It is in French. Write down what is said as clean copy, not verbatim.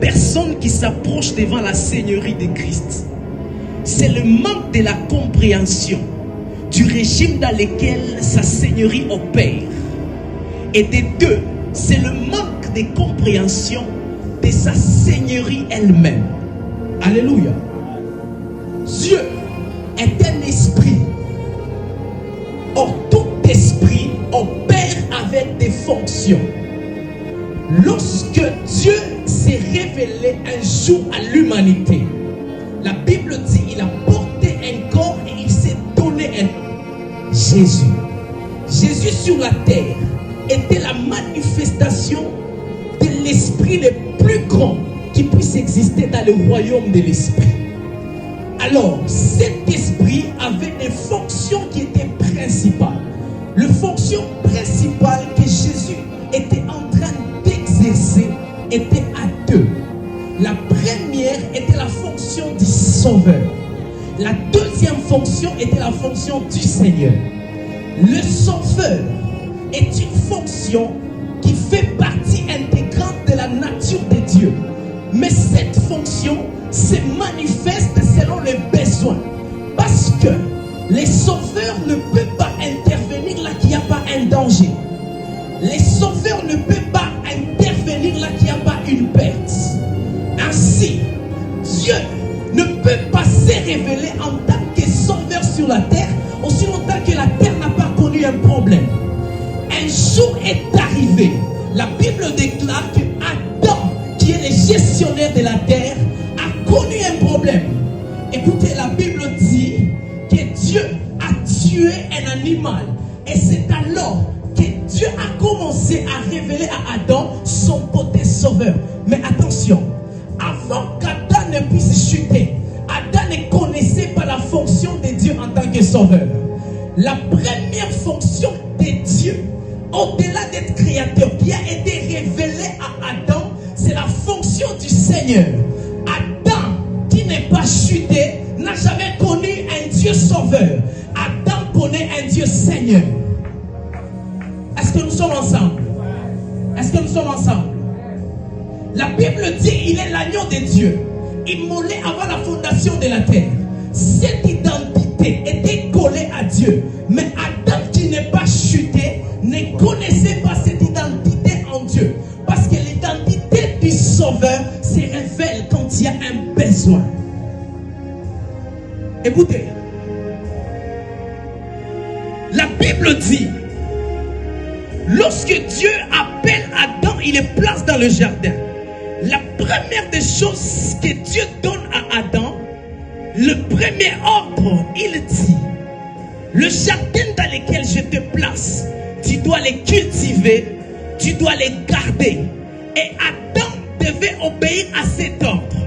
personnes qui s'approchent devant la Seigneurie de Christ, c'est le manque de la compréhension du régime dans lequel sa Seigneurie opère. Et des deux, c'est le manque de compréhension de sa Seigneurie elle-même. Alléluia. Dieu est un esprit. Or, tout esprit opère avec des fonctions. Lorsque Dieu s'est révélé un jour à l'humanité, la Bible dit qu'il a porté un corps et il s'est donné un nom. Jésus. Jésus sur la terre était la manifestation de l'esprit le plus grand qui puisse exister dans le royaume de l'esprit. Alors, cet esprit avait des fonctions qui étaient principales. La fonction principale que Jésus était en train d'exercer était à deux. La première était la fonction du Sauveur. La deuxième fonction était la fonction du Seigneur. Le Sauveur est une fonction qui fait partie intégrante de la nature de Dieu. Mais cette fonction se manifeste selon les besoins. Parce que les sauveurs ne peuvent pas intervenir là qu'il n'y a pas un danger. Les sauveurs ne peuvent pas intervenir là qu'il n'y a pas une perte. Ainsi, Dieu ne peut pas se révéler en tant que sauveur sur la terre aussi longtemps que la terre n'a pas connu un problème. Un jour est arrivé, la Bible déclare que Adam, qui est le gestionnaire de la terre, a connu un problème. Écoutez, la Bible dit que Dieu a tué un animal. Et c'est alors que Dieu a commencé à révéler à Adam son côté sauveur. Mais attention, avant qu'Adam ne puisse chuter, Adam ne connaissait pas la fonction de Dieu en tant que sauveur. La première fonction de Dieu, au-delà d'être créateur, qui a été révélée à Adam, c'est la fonction du Seigneur. Adam, qui n'est pas chuté, n'a jamais connu un Dieu sauveur. Adam connaît un Dieu Seigneur. Est-ce que nous sommes ensemble? Est-ce que nous sommes ensemble? La Bible dit qu'il est l'agneau de Dieu, immolé avant la fondation de la terre. Cette identité était collée à Dieu. Mais Adam, qui n'est pas chuté, ne connaissait pas cette identité en Dieu. Parce que l'identité du Sauveur se révèle quand il y a un besoin. Écoutez, la Bible dit, lorsque Dieu appelle Adam, il le place dans le jardin. La première des choses que Dieu donne à Adam, le premier ordre, il dit, le jardin dans lequel je te place, tu dois les cultiver, tu dois les garder. Et Adam devait obéir à cet ordre.